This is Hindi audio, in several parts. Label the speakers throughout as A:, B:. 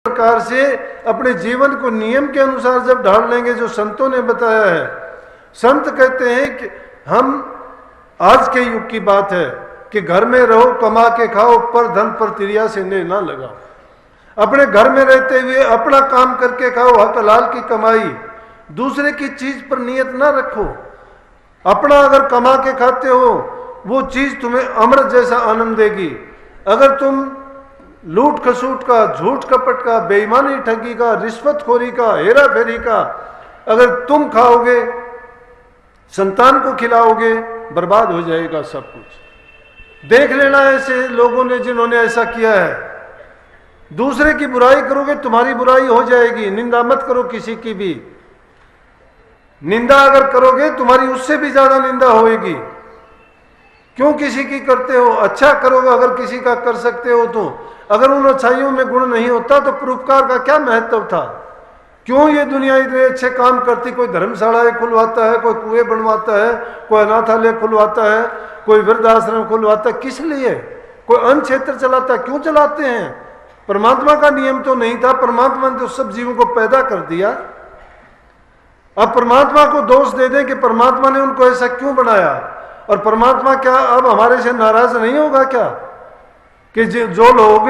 A: प्रकार से अपने जीवन को नियम के अनुसार जब ढाल लेंगे, जो संतों ने बताया है। संत कहते हैं कि हम, आज के युग की बात है कि घर में रहो, कमा के खाओ, पर धन पर तिरिया से ने ना लगाओ। अपने घर में रहते हुए अपना काम करके खाओ, हक हलाल की कमाई, दूसरे की चीज पर नियत ना रखो। अपना अगर कमा के खाते हो, वो चीज तुम्हें अमृत जैसा आनंद देगी। अगर तुम लूट खसूट का, झूठ कपट का, बेईमानी ठगी का, रिश्वतखोरी का, हेरा फेरी का अगर तुम खाओगे, संतान को खिलाओगे, बर्बाद हो जाएगा सब कुछ। देख लेना ऐसे लोगों ने जिन्होंने ऐसा किया है। दूसरे की बुराई करोगे, तुम्हारी बुराई हो जाएगी। निंदा मत करो किसी की भी। निंदा अगर करोगे, तुम्हारी उससे भी ज्यादा निंदा होगी। क्यों किसी की करते हो? अच्छा करोगे अगर किसी का कर सकते हो तो। अगर उन अच्छाइयों में गुण नहीं होता तो परोपकार का क्या महत्व था? क्यों ये दुनिया इतने अच्छे काम करती? कोई धर्मशालाएं खुलवाता है, कोई कुएं बनवाता है, कोई अनाथालय खुलवाता है, कोई वृद्धाश्रम खुलवाता है। किस लिए? कोई अन्न क्षेत्र चलाता है। क्यों चलाते हैं? परमात्मा का नियम तो नहीं था। परमात्मा ने तो सब जीवों को पैदा कर दिया। अब परमात्मा को दोष दे दें कि परमात्मा ने उनको ऐसा क्यों बनाया, और परमात्मा क्या अब हमारे से नाराज नहीं होगा क्या कि जो लोग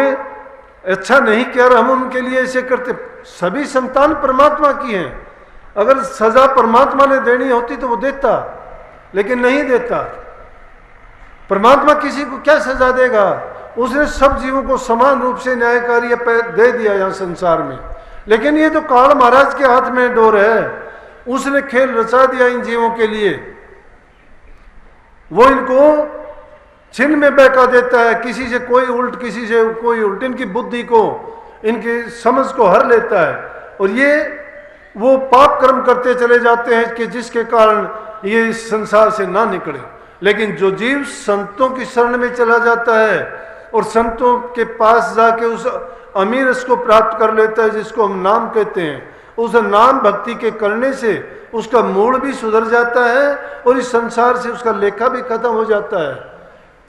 A: अच्छा नहीं किया हम उनके लिए ऐसे करते? सभी संतान परमात्मा की हैं। अगर सजा परमात्मा ने देनी होती तो वो देता, लेकिन नहीं देता। परमात्मा किसी को क्या सजा देगा? उसने सब जीवों को समान रूप से न्यायकारी दे दिया यहाँ संसार में। लेकिन ये तो काल महाराज के हाथ में डोर है। उसने खेल रचा दिया इन जीवों के लिए। वो इनको छिन में बहका देता है, किसी से कोई उल्ट, किसी से कोई उल्ट। इनकी बुद्धि को, इनकी समझ को हर लेता है, और ये वो पाप कर्म करते चले जाते हैं कि जिसके कारण ये इस संसार से ना निकले। लेकिन जो जीव संतों की शरण में चला जाता है और संतों के पास जाके उस अमीर रस को प्राप्त कर लेता है, जिसको हम नाम कहते हैं, उस नाम भक्ति के करने से उसका मूड भी सुधर जाता है और इस संसार से उसका लेखा भी खत्म हो जाता है।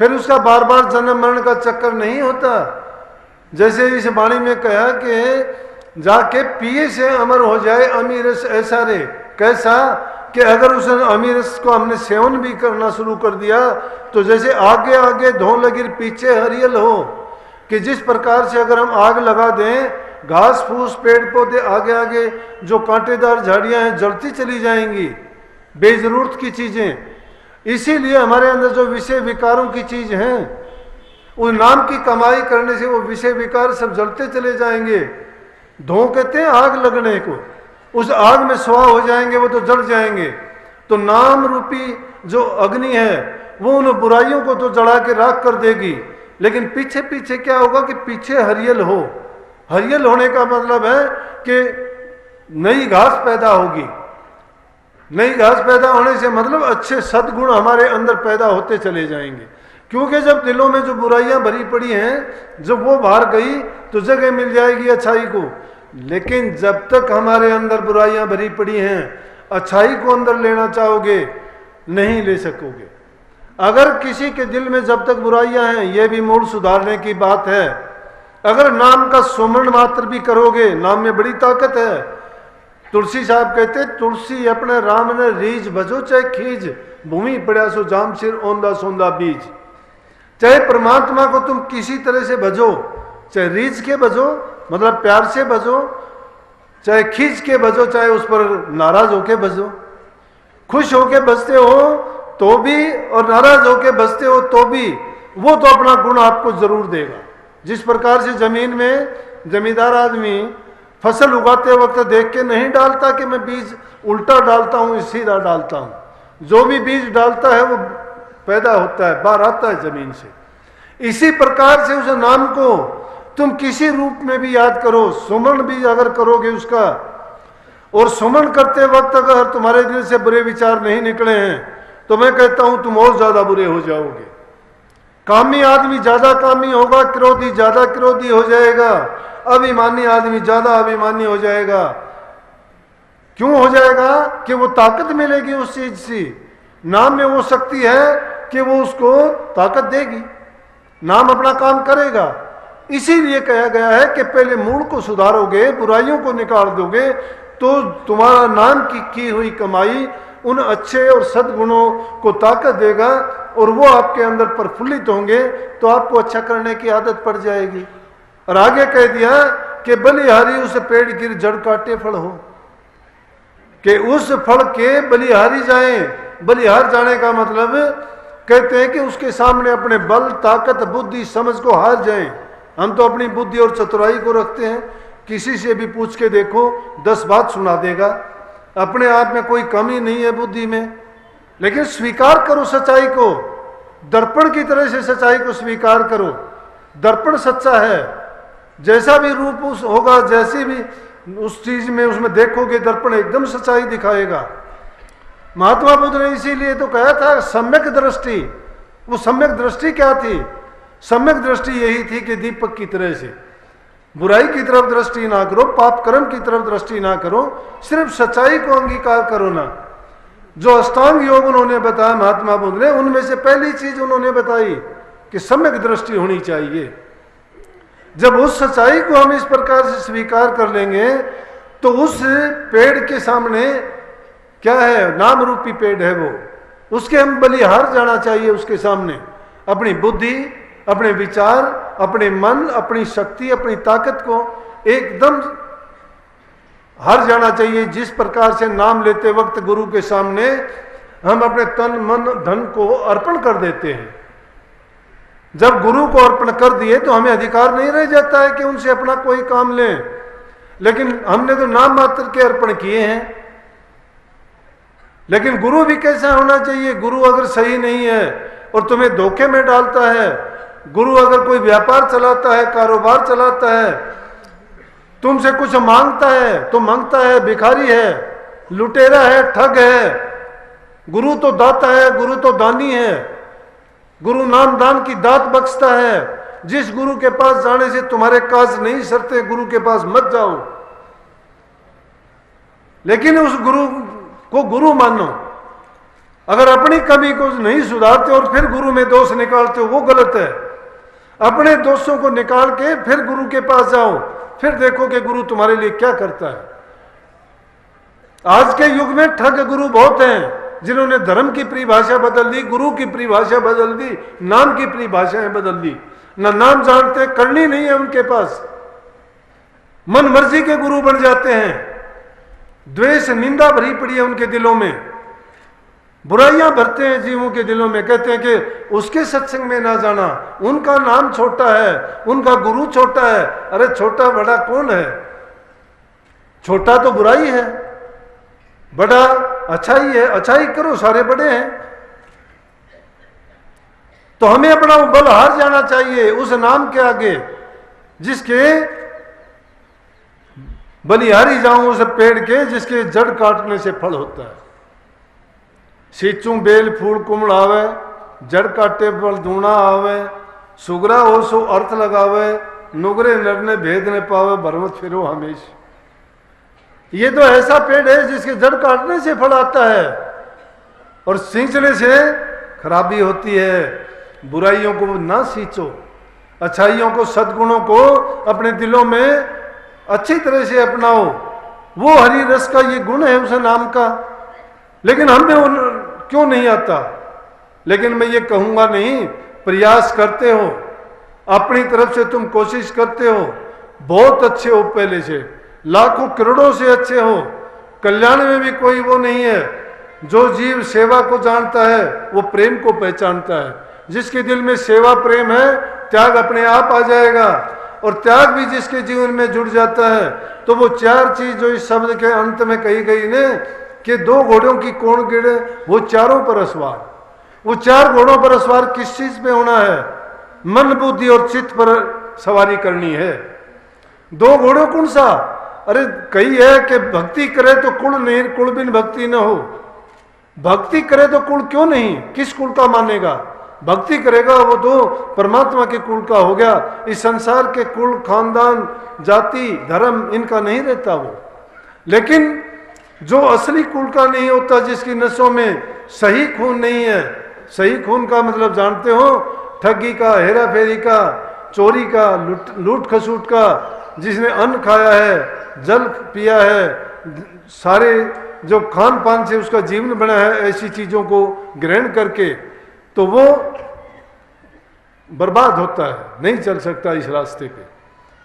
A: फिर उसका बार बार जन्म मरण का चक्कर नहीं होता। जैसे इस वाणी में कहा कि जाके पिए से अमर हो जाए अमीर रस ऐसा रे। कैसा कि अगर उस अमीर रस को हमने सेवन भी करना शुरू कर दिया तो जैसे आगे आगे धो लगी पीछे हरियल हो, कि जिस प्रकार से अगर हम आग लगा दें, घास फूस पेड़ पौधे आगे आगे जो कांटेदार झाड़ियां हैं जलती चली जाएंगी, बेजरूरत की चीजें। इसीलिए हमारे अंदर जो विषय विकारों की चीज हैं, उस नाम की कमाई करने से वो विषय विकार सब जलते चले जाएंगे। धो कहते हैं आग लगने को, उस आग में स्वाह हो जाएंगे, वो तो जल जाएंगे। तो नाम रूपी जो अग्नि है वो उन बुराइयों को तो जला के राख कर देगी। लेकिन पीछे पीछे क्या होगा कि पीछे हरियल हो। हरियल होने का मतलब है कि नई घास पैदा होगी। नई घास पैदा होने से मतलब अच्छे सद्गुण हमारे अंदर पैदा होते चले जाएंगे। क्योंकि जब दिलों में जो बुराइयां भरी पड़ी हैं, जब वो बाहर गई तो जगह मिल जाएगी अच्छाई को। लेकिन जब तक हमारे अंदर बुराइयां भरी पड़ी हैं, अच्छाई को अंदर लेना चाहोगे नहीं ले सकोगे। अगर किसी के दिल में जब तक बुराइयां हैं, यह भी मूड सुधारने की बात है। अगर नाम का सुमरण मात्र भी करोगे, नाम में बड़ी ताकत है। तुलसी साहब कहते तुलसी अपने राम ने रीज भजो चाहे खीज, भूमि पड़ा सो जाम सिर औंधा सौंधा बीज। चाहे परमात्मा को तुम किसी तरह से भजो, चाहे रीझ के भजो मतलब प्यार से भजो, चाहे खींच के भजो, चाहे उस पर नाराज होके भजो। खुश होके भजते हो तो भी और नाराज होके भजते हो तो भी, वो तो अपना गुण आपको जरूर देगा। जिस प्रकार से जमीन में जमींदार आदमी फसल उगाते वक्त देख के नहीं डालता कि मैं बीज उल्टा डालता हूं सीधा डालता हूं। जो भी बीज डालता है वो पैदा होता है, बाहर आता है जमीन से। इसी प्रकार से उस नाम को तुम किसी रूप में भी याद करो, सुमरण भी अगर करोगे उसका, और सुमरण करते वक्त अगर तुम्हारे दिल से बुरे विचार नहीं निकले हैं तो मैं कहता हूं तुम और ज्यादा बुरे हो जाओगे। कामी आदमी ज्यादा कामी होगा, क्रोधी ज्यादा क्रोधी हो जाएगा, अभिमानी आदमी ज्यादा अभिमानी हो जाएगा। क्यों हो जाएगा? कि वो ताकत मिलेगी उस चीज से। नाम में वो शक्ति है कि वो उसको ताकत देगी। नाम अपना काम करेगा। इसीलिए कहा गया है कि पहले मूल को सुधारोगे, बुराइयों को निकाल दोगे, तो तुम्हारा नाम की हुई कमाई उन अच्छे और सद्गुणों को ताकत देगा और वो आपके अंदर प्रफुल्लित होंगे, तो आपको अच्छा करने की आदत पड़ जाएगी। और आगे कह दिया कि बलिहारी उस पेड़ की जड़ काटे फल हो, कि उस फल के बलिहारी जाएं। बलिहार जाने का मतलब कहते हैं कि उसके सामने अपने बल, ताकत, बुद्धि, समझ को हार जाएं। हम तो अपनी बुद्धि और चतुराई को रखते हैं, किसी से भी पूछ के देखो 10 बात सुना देगा, अपने आप में कोई कमी नहीं है बुद्धि में। लेकिन स्वीकार करो सच्चाई को, दर्पण की तरह से सच्चाई को स्वीकार करो। दर्पण सच्चा है, जैसा भी रूप उस होगा, जैसी भी उस चीज में उसमें देखोगे, दर्पण एकदम सच्चाई दिखाएगा। महात्मा बुद्ध ने इसीलिए तो कहा था सम्यक दृष्टि। वो सम्यक दृष्टि क्या थी? सम्यक दृष्टि यही थी कि दीपक की तरह से बुराई की तरफ दृष्टि ना करो, पाप कर्म की तरफ दृष्टि ना करो, सिर्फ सच्चाई को अंगीकार करो ना। जो अष्टांग योग उन्होंने बताया महात्मा बुद्ध ने, उनमें से पहली चीज उन्होंने बताई कि सम्यक दृष्टि होनी चाहिए। जब उस सच्चाई को हम इस प्रकार से स्वीकार कर लेंगे, तो उस पेड़ के सामने क्या है? नाम रूपी पेड़ है वो, उसके हम बलिहार जाना चाहिए। उसके सामने अपनी बुद्धि, अपने विचार, अपने मन, अपनी शक्ति, अपनी ताकत को एकदम हार जाना चाहिए। जिस प्रकार से नाम लेते वक्त गुरु के सामने हम अपने तन, मन, धन को अर्पण कर देते हैं, जब गुरु को अर्पण कर दिए तो हमें अधिकार नहीं रह जाता है कि उनसे अपना कोई काम लें। लेकिन हमने तो नाम मात्र के अर्पण किए हैं। लेकिन गुरु भी कैसा होना चाहिए? गुरु अगर सही नहीं है और तुम्हें धोखे में डालता है, गुरु अगर कोई व्यापार चलाता है, कारोबार चलाता है, तुमसे कुछ मांगता है तो मांगता है, भिखारी है, लुटेरा है, ठग है। गुरु तो दाता है, गुरु तो दानी है, गुरु नाम दान की दात बख्शता है। जिस गुरु के पास जाने से तुम्हारे काज नहीं सरते, गुरु के पास मत जाओ। लेकिन उस गुरु को गुरु मानो। अगर अपनी कमी को नहीं सुधारते और फिर गुरु में दोष निकालते हो, वो गलत है। अपने दोषों को निकाल के फिर गुरु के पास जाओ, फिर देखो कि गुरु तुम्हारे लिए क्या करता है। आज के युग में ठग गुरु बहुत हैं, जिन्होंने धर्म की परिभाषा बदल दी, गुरु की परिभाषा बदल दी, नाम की परिभाषाएं बदल दी। ना नाम जानते, करनी नहीं है उनके पास, मन मर्जी के गुरु बन जाते हैं। द्वेष, निंदा भरी पड़ी है उनके दिलों में, बुराइयां भरते हैं जीवों के दिलों में। कहते हैं कि उसके सत्संग में ना जाना, उनका नाम छोटा है, उनका गुरु छोटा है। अरे छोटा बड़ा कौन है? छोटा तो बुराई है, बड़ा अच्छाई है। अच्छाई करो, सारे बड़े हैं। तो हमें अपना बल हार जाना चाहिए उस नाम के आगे, जिसके बलिहारी जाऊं उस पेड़ के जिसके जड़ काटने से फल होता है। सीचू बेल फूल कुमड़ आवे, जड़ काटे फल दूना आवे। सुगरा हो सो अर्थ लगावे, नुगरे नर ने भेद न पावे, भरमत फिरो हमेशा। ये तो ऐसा पेड़ है जिसके जड़ काटने से फल आता है और सींचने से खराबी होती है। बुराइयों को ना सींचो, अच्छाइयों को, सद्गुणों को अपने दिलों में अच्छी तरह से अपनाओ। वो हरि रस का ये गुण है उस नाम का। लेकिन हमें क्यों नहीं आता? लेकिन मैं ये कहूंगा नहीं, प्रयास करते हो, अपनी तरफ से तुम कोशिश करते हो, बहुत अच्छे हो, पहले से लाखों करोड़ों से अच्छे हो। कल्याण में भी कोई वो नहीं है। जो जीव सेवा को जानता है वो प्रेम को पहचानता है। जिसके दिल में सेवा प्रेम है, त्याग अपने आप आ जाएगा। और त्याग भी जिसके जीवन में जुड़ जाता है, तो वो चार चीज जो इस शब्द के अंत में कही गई ने कि 2 घोड़ों की कौन गिरे, वो चारों पर असवार। वो 4 घोड़ों पर असवार किस चीज पे होना है? मन, बुद्धि और चित्त पर सवारी करनी है। 2 घोड़ों कौन सा? अरे कही है कि भक्ति करे तो कुल नहीं, कुल बिन भक्ति न हो। भक्ति करे तो कुल क्यों नहीं? किस कुल का मानेगा? भक्ति करेगा वो तो परमात्मा के कुल का हो गया। इस संसार के कुल, खानदान, जाति, धर्म इनका नहीं रहता वो। लेकिन जो असली कुल का नहीं होता, जिसकी नसों में सही खून नहीं है, सही खून का मतलब जानते हो? ठगी का, हेरा फेरी का चोरी का, लूट खसूट का, जिसने अन्न खाया है, जल पिया है, सारे जो खान पान से उसका जीवन बना है, ऐसी चीज़ों को ग्रहण करके, तो वो बर्बाद होता है, नहीं चल सकता इस रास्ते पे।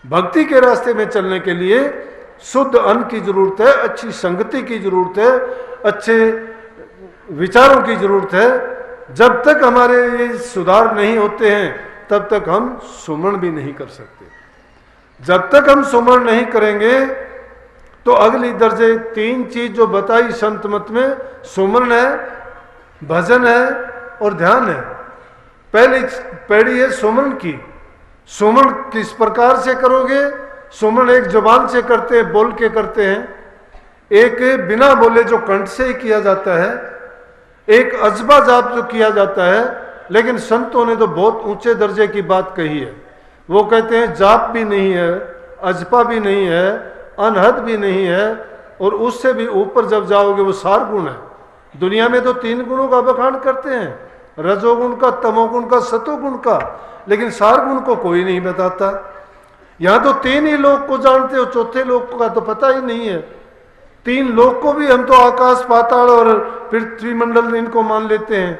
A: भक्ति के रास्ते में चलने के लिए शुद्ध अन्न की जरूरत है, अच्छी संगति की जरूरत है, अच्छे विचारों की जरूरत है। जब तक हमारे ये सुधार नहीं होते हैं तब तक हम सुमरण भी नहीं कर सकते। जब तक हम सुमरण नहीं करेंगे तो अगली दर्जे 3 चीज जो बताई संत मत में, सुमरण है, भजन है और ध्यान है। पहली पीढ़ी है सुमरण की। सुमरण किस प्रकार से करोगे? सुमरण एक जुबान से करते हैं, बोल के करते हैं, एक बिना बोले जो कंठ से ही किया जाता है, एक अजबा जाप जो किया जाता है। लेकिन संतों ने तो बहुत ऊंचे दर्जे की बात कही है। वो कहते हैं जाप भी नहीं है, अजपा भी नहीं है, अनहद भी नहीं है, और उससे भी ऊपर जब जाओगे वो 4 गुण है। दुनिया में तो 3 गुणों का बखान करते हैं, रजोगुण का, तमोगुण का, सतोगुण का, लेकिन 4 गुण को कोई नहीं बताता। यहां तो 3 ही लोक को जानते हो, चौथे लोक का तो पता ही नहीं है। 3 लोक को भी हम तो आकाश, पाताल और पृथ्वी मंडल इनको मान लेते हैं,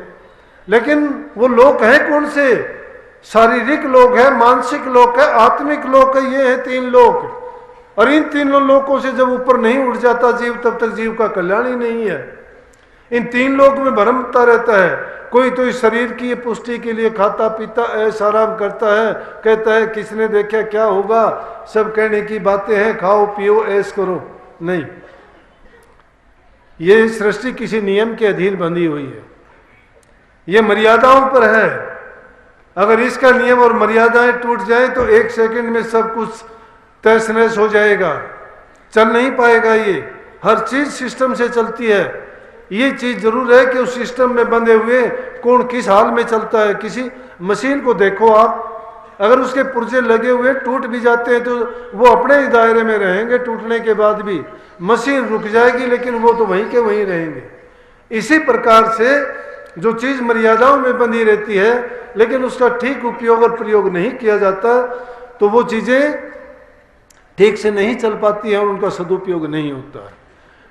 A: लेकिन वो लोक है कौन से? शारीरिक लोक है, मानसिक लोक है, आत्मिक लोक है। ये है 3 लोक, और इन 3 लोकों से जब ऊपर नहीं उठ जाता जीव, तब तक जीव का कल्याण ही नहीं है। इन 3 लोक में भ्रमता रहता है। कोई तो इस शरीर की पुष्टि के लिए खाता पीता ऐश आराम करता है, कहता है किसने देखा क्या होगा, सब कहने की बातें हैं, खाओ पियो ऐश करो। नहीं, ये सृष्टि किसी नियम के अधीन बंधी हुई है, ये मर्यादाओं पर है। अगर इसका नियम और मर्यादाएं टूट जाए तो 1 सेकंड में सब कुछ तहस नहस हो जाएगा, चल नहीं पाएगा। ये हर चीज सिस्टम से चलती है। ये चीज जरूर है कि उस सिस्टम में बंधे हुए कौन किस हाल में चलता है। किसी मशीन को देखो आप, अगर उसके पुर्जे लगे हुए टूट भी जाते हैं तो वो अपने ही दायरे में रहेंगे, टूटने के बाद भी मशीन रुक जाएगी, लेकिन वो तो वहीं के वहीं रहेंगे। इसी प्रकार से जो चीज मर्यादाओं में बंधी रहती है, लेकिन उसका ठीक उपयोग और प्रयोग नहीं किया जाता, तो वो चीजें ठीक से नहीं चल पाती है और उनका सदुपयोग नहीं होता है।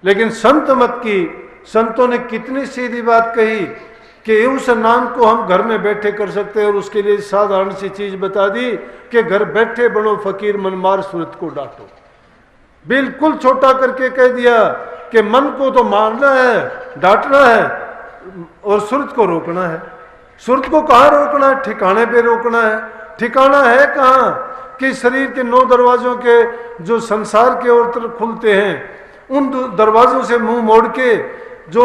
A: लेकिन संत मत की, संतों ने कितनी सीधी बात कही कि उस नाम को हम घर में बैठे कर सकते हैं, और उसके लिए साधारण सी चीज बता दी कि घर बैठे बनो फकीर, मन मार सूरत को डांटो। बिल्कुल छोटा करके कह दिया कि मन को तो मारना है, डांटना है, और सूरत को रोकना है। सूरत को कहाँ रोकना है? ठिकाने पे रोकना है। ठिकाना है कहाँ? कि शरीर के 9 दरवाजों के जो संसार के ओर तरफ खुलते हैं, उन दरवाजों से मुंह मोड़ के जो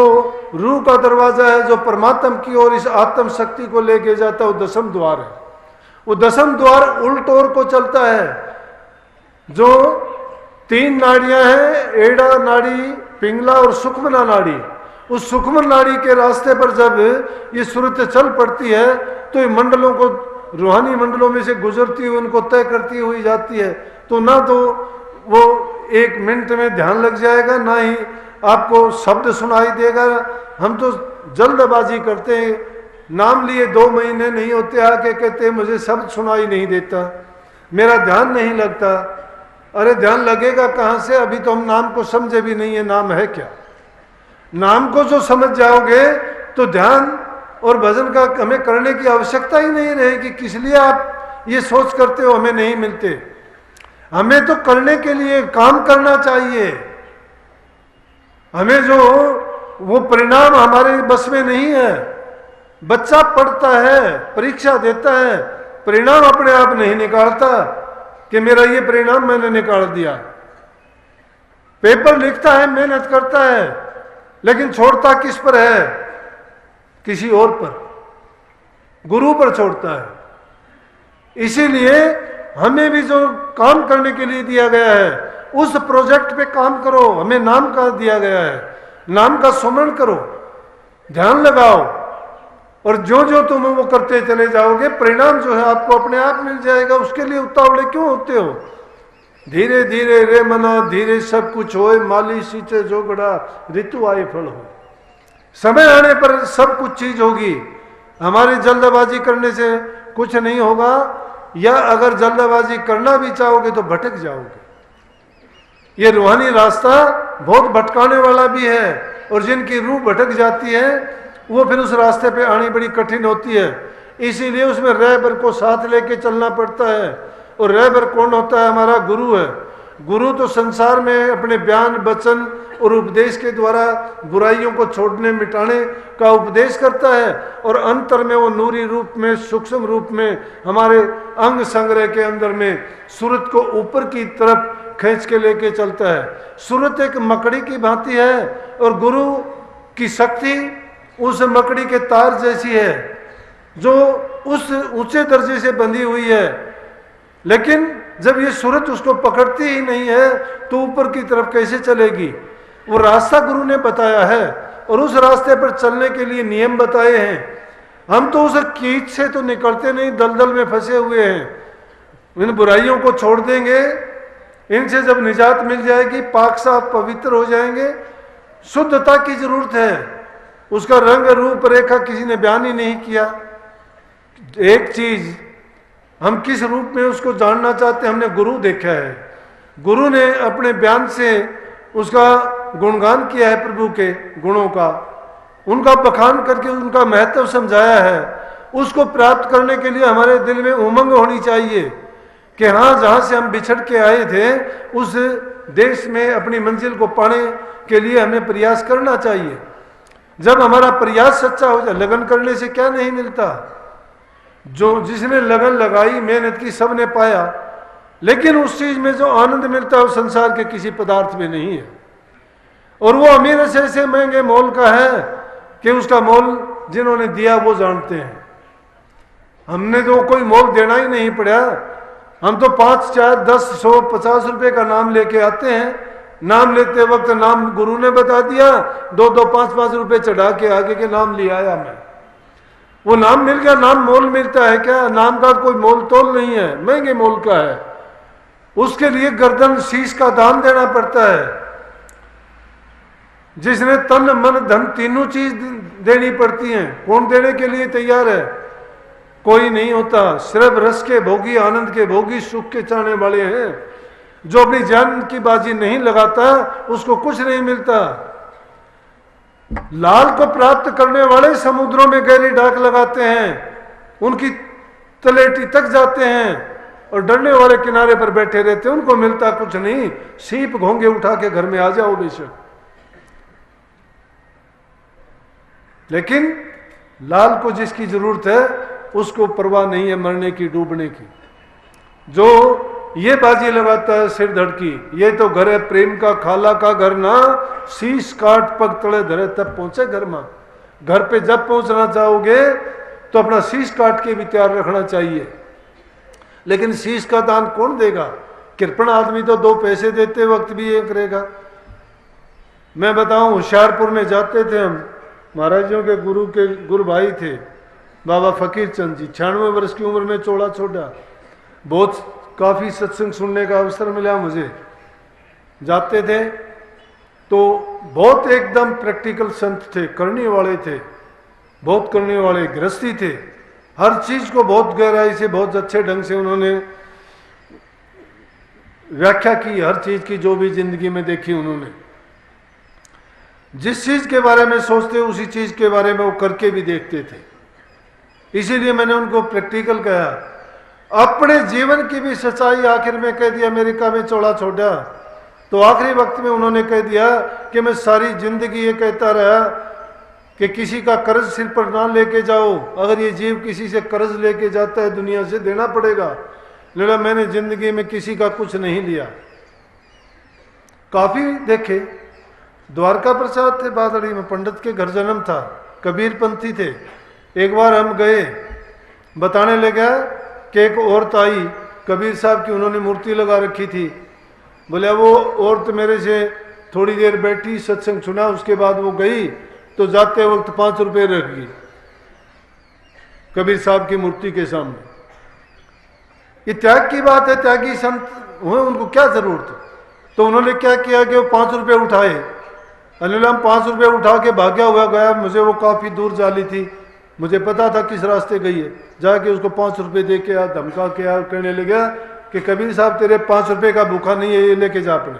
A: रूह का दरवाजा है, जो परमात्मा की ओर इस आत्म शक्ति को लेके जाता है, वो 10म द्वार है। वो 10म द्वार उल्ट ओर को चलता है। जो 3 नाड़ियां हैं, एड़ा नाड़ी, पिंगला और सुखमना नाड़ी, उस सुखमन नाड़ी के रास्ते पर जब ये सूरत चल पड़ती है तो ये मंडलों को, रूहानी मंडलों में से गुजरती हुई उनको तय करती हुई जाती है। तो ना तो वो 1 मिनट में ध्यान लग जाएगा, ना ही आपको शब्द सुनाई देगा। हम तो जल्दबाजी करते हैं, नाम लिए 2 महीने नहीं होते, आके कहते हैं मुझे शब्द सुनाई नहीं देता, मेरा ध्यान नहीं लगता। अरे ध्यान लगेगा कहाँ से? अभी तो हम नाम को समझे भी नहीं है, नाम है क्या। नाम को जो समझ जाओगे तो ध्यान और भजन का हमें करने की आवश्यकता ही नहीं रहेगी। किस लिए आप ये सोच करते हो हमें नहीं मिलते? हमें तो करने के लिए काम करना चाहिए। हमें जो वो परिणाम हमारे बस में नहीं है। बच्चा पढ़ता है, परीक्षा देता है, परिणाम अपने आप नहीं निकालता कि मेरा ये परिणाम मैंने निकाल दिया। पेपर लिखता है, मेहनत करता है, लेकिन छोड़ता किस पर है? किसी और पर, गुरु पर छोड़ता है। इसीलिए हमें भी जो काम करने के लिए दिया गया है उस प्रोजेक्ट पे काम करो। हमें नाम का दिया गया है, नाम का सुमरण करो, ध्यान लगाओ, और जो जो तुम वो करते चले जाओगे परिणाम जो है आपको अपने आप मिल जाएगा। उसके लिए उतावले क्यों होते हो? धीरे धीरे रे मना, धीरे सब कुछ होए, माली सींचे जोगड़ा, ऋतु आए फल हो। समय आने पर सब कुछ चीज होगी। हमारी जल्दबाजी करने से कुछ नहीं होगा। या अगर जल्दबाजी करना भी चाहोगे तो भटक जाओगे। ये रूहानी रास्ता बहुत भटकाने वाला भी है, और जिनकी रूह भटक जाती है वो फिर उस रास्ते पे आनी बड़ी कठिन होती है। इसीलिए उसमें रहबर को साथ लेके चलना पड़ता है। और रहबर कौन होता है? हमारा गुरु है। गुरु तो संसार में अपने बयान, वचन और उपदेश के द्वारा बुराइयों को छोड़ने मिटाने का उपदेश करता है, और अंतर में वो नूरी रूप में, सूक्ष्म रूप में हमारे अंग संग्रह के अंदर में सूरत को ऊपर की तरफ खींच के लेके चलता है। सूरत एक मकड़ी की भांति है, और गुरु की शक्ति उस मकड़ी के तार जैसी है जो उस ऊंचे दर्जे से बंधी हुई है। लेकिन जब ये सूरत उसको पकड़ती ही नहीं है तो ऊपर की तरफ कैसे चलेगी? वो रास्ता गुरु ने बताया है, और उस रास्ते पर चलने के लिए नियम बताए हैं। हम तो उस कीच से तो निकलते नहीं, दलदल में फंसे हुए हैं। इन बुराइयों को छोड़ देंगे, इनसे जब निजात मिल जाएगी, पाक साफ पवित्र हो जाएंगे। शुद्धता की जरूरत है, उसका रंग रूप रेखा किसी ने बयान ही नहीं किया। एक चीज हम किस रूप में उसको जानना चाहते हैं, हमने गुरु देखा है। गुरु ने अपने बयान से उसका गुणगान किया है, प्रभु के गुणों का, उनका बखान करके उनका महत्व समझाया है। उसको प्राप्त करने के लिए हमारे दिल में उमंग होनी चाहिए कि हाँ, जहाँ से हम बिछड़ के आए थे उस देश में अपनी मंजिल को पाने के लिए हमें प्रयास करना चाहिए। जब हमारा प्रयास सच्चा हो जाए, लगन करने से क्या नहीं मिलता। जो जिसने लगन लगाई, मेहनत की, सब ने पाया, लेकिन उस चीज में जो आनंद मिलता है वो संसार के किसी पदार्थ में नहीं है। और वो अमीर ऐसे महंगे मोल का है कि उसका मोल जिन्होंने दिया वो जानते हैं। हमने तो कोई मोल देना ही नहीं पड़ा। हम तो 5, 4, 10, 100, 50 रुपए का नाम लेके आते हैं। नाम लेते वक्त नाम गुरु ने बता दिया, 2-2, 5-5 रुपए चढ़ा के आगे के नाम ले आया मैं। वो नाम मिल गया। नाम मोल मिलता है क्या? नाम का कोई मोल तोल नहीं है, महंगे मोल का है। उसके लिए गर्दन, शीश का दान देना पड़ता है। जिसने तन, मन, धन तीनों चीज देनी पड़ती हैं। कौन देने के लिए तैयार है? कोई नहीं होता। सिर्फ रस के भोगी, आनंद के भोगी, सुख के चाहने वाले हैं। जो अपनी जान की बाजी नहीं लगाता उसको कुछ नहीं मिलता। लाल को प्राप्त करने वाले समुद्रों में गहरी डाक लगाते हैं, उनकी तलेटी तक जाते हैं, और डरने वाले किनारे पर बैठे रहते हैं, उनको मिलता कुछ नहीं। सीप घोंगे उठा के घर में आ जाओ बेशक। लेकिन लाल को जिसकी जरूरत है उसको परवाह नहीं है मरने की, डूबने की। जो ये बाजी लगाता है सिर धड़की, ये तो घर है प्रेम का, खाला का घर ना, शीश काट पग तले धरे तब पहुंचे घर में। घर पे जब पहुंचना चाहोगे तो अपना शीश काट के भी तैयार रखना चाहिए। लेकिन शीश का दान कौन देगा? कृपण आदमी तो 2 पैसे देते वक्त भी ये करेगा। मैं बताऊं, होशियारपुर में जाते थे हम, महाराजों के गुरु भाई थे बाबा फकीर चंद जी, 96 वर्ष की उम्र में चौड़ा छोड़ा। बहुत काफ़ी सत्संग सुनने का अवसर मिला मुझे। जाते थे तो बहुत एकदम प्रैक्टिकल संत थे, करने वाले थे, बहुत करने वाले गृहस्थी थे। हर चीज़ को बहुत गहराई से, बहुत अच्छे ढंग से उन्होंने व्याख्या की, हर चीज़ की जो भी जिंदगी में देखी उन्होंने। जिस चीज़ के बारे में सोचते उसी चीज़ के बारे में वो करके भी देखते थे। इसीलिए मैंने उनको प्रैक्टिकल कहा। अपने जीवन की भी सच्चाई आखिर में कह दिया। अमेरिका में चौड़ा छोड़ा तो आखिरी वक्त में उन्होंने कह दिया कि मैं सारी जिंदगी ये कहता रहा कि किसी का कर्ज सिर पर ना लेके जाओ। अगर ये जीव किसी से कर्ज लेके जाता है दुनिया से देना पड़ेगा। लेकिन मैंने जिंदगी में किसी का कुछ नहीं लिया। काफी देखे। द्वारका प्रसाद थे बादड़ी में, पंडित के घर जन्म था, कबीर पंथी थे। एक बार हम गए, बताने लगा कि एक औरत आई कबीर साहब की, उन्होंने मूर्ति लगा रखी थी। बोले वो औरत मेरे से थोड़ी देर बैठी, सत्संग सुना, उसके बाद वो गई तो जाते वक्त 5 रुपए रख गई कबीर साहब की मूर्ति के सामने। ये त्याग की बात है, त्यागी संत हुए, उनको क्या जरूरत। तो उन्होंने क्या किया कि वो 5 रुपए उठाए। अनिल हम 5 रुपए उठा के भाग्या हुआ गया। मुझे वो काफी दूर जाली थी, मुझे पता था किस रास्ते गई है, जाके उसको 5 रुपए दे के आ, धमका के आ, कहने लगा कि कबीर साहब तेरे 5 रुपए का भूखा नहीं है, ये लेके जा अपने।